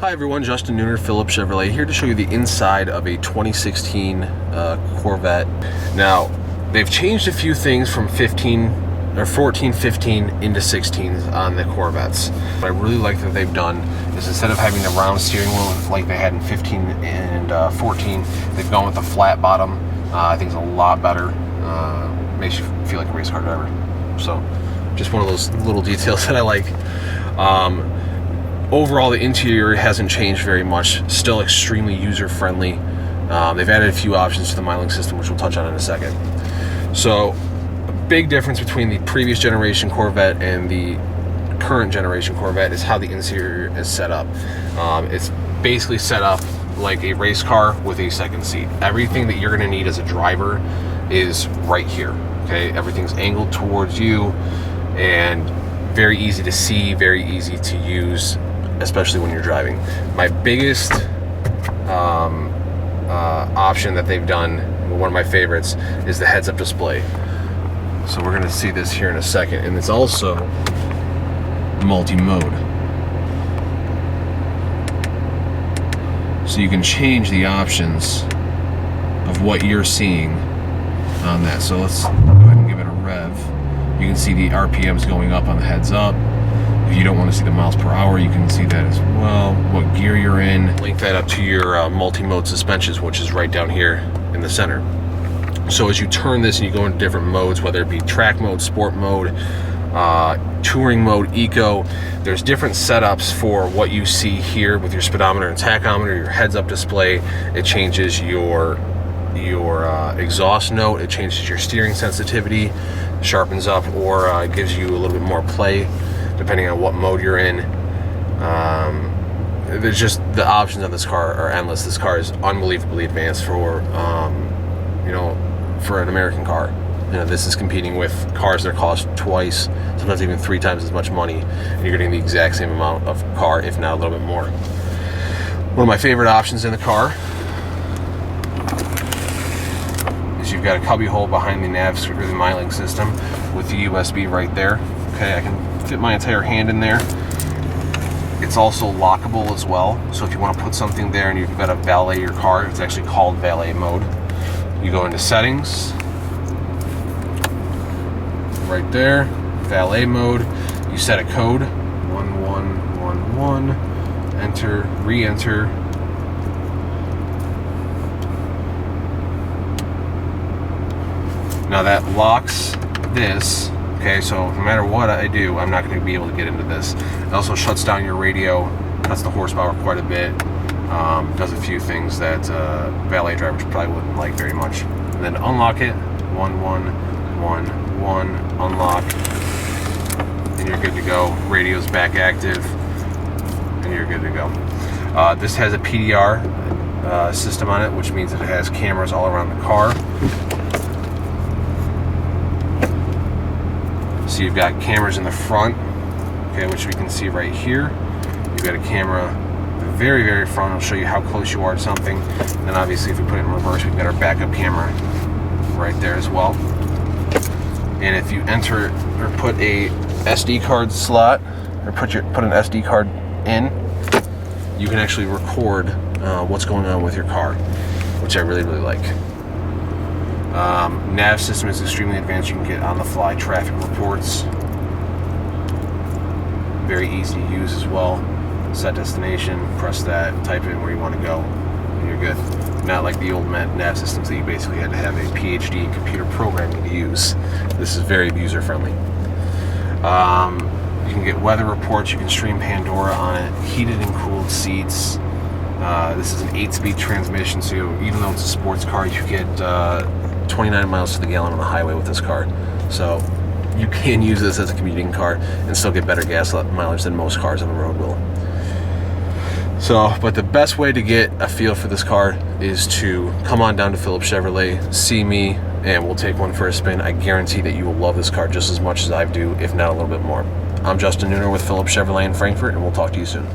Hi everyone, Justin Nooner, Phillips Chevrolet, here to show you the inside of a 2016 Corvette. Now, they've changed a few things from 14, 15 into 16s on the Corvettes. What I really like that they've done is instead of having the round steering wheel like they had in 15 and 14, they've gone with the flat bottom. I think it's a lot better. Makes you feel like a race car driver. So, just one of those little details that I like. Overall, the interior hasn't changed very much. Still extremely user-friendly. They've added a few options to the miling system, which we'll touch on in a second. So, a big difference between the previous generation Corvette and the current generation Corvette is how the interior is set up. It's basically set up like a race car with a second seat. Everything that you're going to need as a driver is right here. Okay, everything's angled towards you and very easy to see, very easy to use, especially when you're driving. My biggest option that they've done, one of my favorites, is the heads-up display. So we're going to see this here in a second, and it's also multi-mode. So you can change the options of what you're seeing on that. So let's go ahead and give it a rev. You can see the RPMs going up on the heads-up. If you don't want to see the miles per hour, you can see that as well, what gear you're in. Link that up to your multi-mode suspensions, which is right down here in the center. So as you turn this and you go into different modes, whether it be track mode, sport mode, touring mode, eco, there's different setups for what you see here with your speedometer and tachometer, your heads-up display. It changes your exhaust note, it changes your steering sensitivity, sharpens up, or gives you a little bit more play depending on what mode you're in. There's just, the options on this car are endless. This car is unbelievably advanced for for an American car. This is competing with cars that cost twice, sometimes even 3 times as much money, and you're getting the exact same amount of car, if not a little bit more. One of my favorite options in the car is you've got a cubby hole behind the nav or the miling system with the USB right there. Okay, I can fit my entire hand in there. It's also lockable as well, so if you want to put something there and you've got to valet your car, it's actually called valet mode. You go into settings, right there, valet mode. You set a code, 1111, enter, re-enter. Now that locks this. Okay, so no matter what I do, I'm not going to be able to get into this. It also shuts down your radio, cuts the horsepower quite a bit, does a few things that valet drivers probably wouldn't like very much. And then unlock it, 1111, unlock, and you're good to go. Radio's back active, and you're good to go. This has a PDR system on it, which means that it has cameras all around the car. So you've got cameras in the front, okay, which we can see right here. You've got a camera at the very, very front. It'll show you how close you are to something. And then obviously if we put it in reverse, we've got our backup camera right there as well. And if you enter or put a SD card slot, or put an SD card in, you can actually record what's going on with your car, which I really, really like. Nav system is extremely advanced. You can get on-the-fly traffic reports. Very easy to use as well. Set destination, press that, type in where you want to go, and you're good. Not like the old nav systems that you basically had to have a PhD in computer programming to use. This is very user-friendly. You can get weather reports. You can stream Pandora on it. Heated and cooled seats. This is an 8-speed transmission, so even though it's a sports car, you get 29 miles to the gallon on the highway with this car. So you can use this as a commuting car and still get better gas mileage than most cars on the road will. So, but the best way to get a feel for this car is to come on down to Phillips Chevrolet, see me, and we'll take one for a spin. I guarantee that you will love this car just as much as I do, if not a little bit more. I'm Justin Nooner with Phillips Chevrolet in Frankfort, and we'll talk to you soon.